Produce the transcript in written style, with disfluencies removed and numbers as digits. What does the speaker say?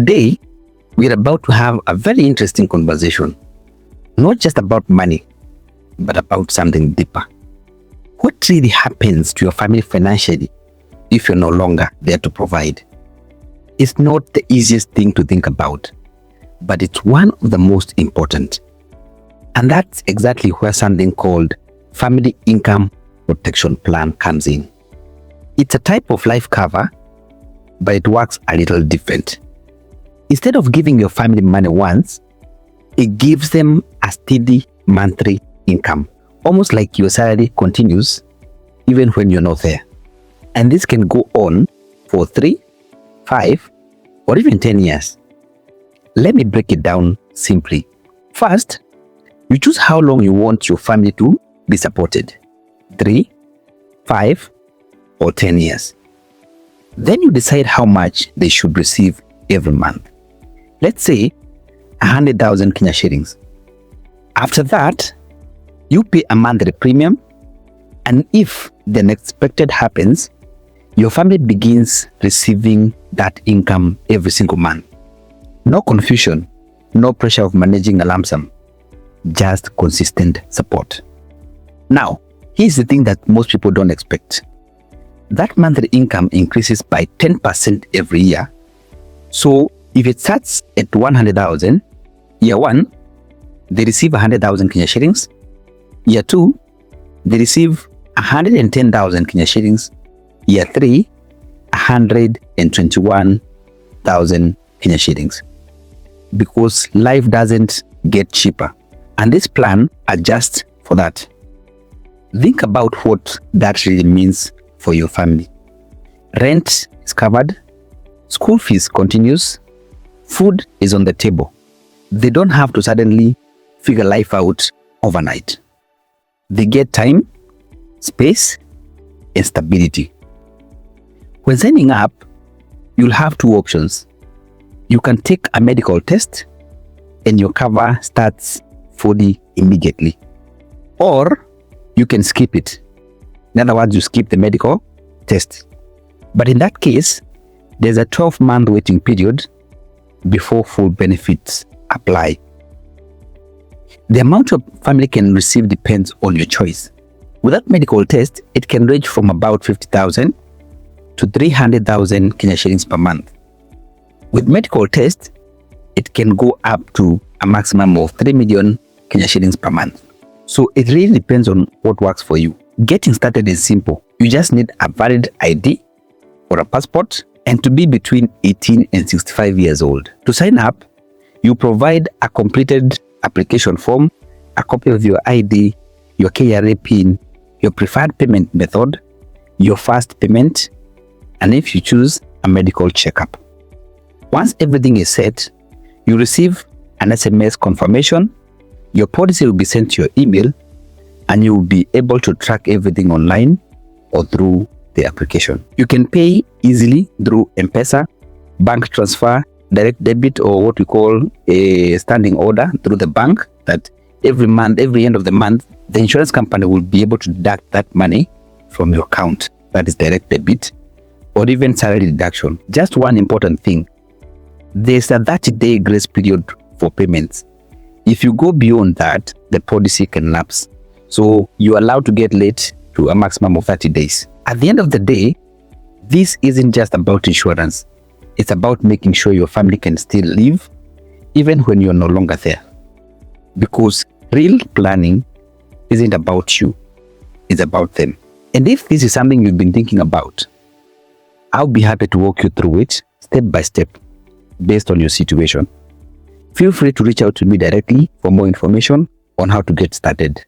Today, we're about to have a very interesting conversation, not just about money, but about something deeper. What really happens to your family financially if you're no longer there to provide? It's not the easiest thing to think about, but it's one of the most important. And that's exactly where something called Family Income Protection Plan comes in. It's a type of life cover, but it works a little different. Instead of giving your family money once, it gives them a steady monthly income, almost like your salary continues even when you're not there. And this can go on for 3, 5, or even 10 years. Let me break it down simply. First, you choose how long you want your family to be supported. 3, 5, or 10 years. Then you decide how much they should receive every month. Let's say 100,000 Kenya shillings. After that, you pay a monthly premium, and if the unexpected happens, your family begins receiving that income every single month. No confusion, no pressure of managing a lump sum, just consistent support. Now, here's the thing that most people don't expect. That monthly income increases by 10% every year. So if it starts at 100,000, year 1, they receive 100,000 Kenya shillings. Year 2, they receive 110,000 Kenya shillings. Year 3, 121,000 Kenya shillings. Because life doesn't get cheaper. And this plan adjusts for that. Think about what that really means for your family. Rent is covered. School fees continues. Food is on the table. They don't have to suddenly figure life out overnight. They get time, space, and stability. When signing up, you'll have 2 options. You can take a medical test and your cover starts fully immediately. Or you can skip it. In other words, you skip the medical test. But in that case, there's a 12-month waiting period before full benefits apply. The amount your family can receive depends on your choice. With that medical test, it can range from about 50,000 to 300,000 Kenya shillings per month. With medical test, it can go up to a maximum of 3 million Kenya shillings per month. So it really depends on what works for you. Getting started is simple. You just need a valid ID or a passport and to be between 18 and 65 years old. To sign up, you provide a completed application form, a copy of your ID, your KRA PIN, your preferred payment method, your first payment, and if you choose, a medical checkup. Once everything is set, you receive an SMS confirmation, your policy will be sent to your email, and you will be able to track everything online or through the application. You can pay easily through M-Pesa, bank transfer, direct debit, or what we call a standing order through the bank, that every month, every end of the month, the insurance company will be able to deduct that money from your account. That is direct debit or even salary deduction. Just one important thing. There's a 30-day grace period for payments. If you go beyond that, the policy can lapse. So you're allowed to get late to a maximum of 30 days. At the end of the day, this isn't just about insurance. It's about making sure your family can still live even when you're no longer there. Because real planning isn't about you, it's about them. And if this is something you've been thinking about, I'll be happy to walk you through it step by step based on your situation. Feel free to reach out to me directly for more information on how to get started.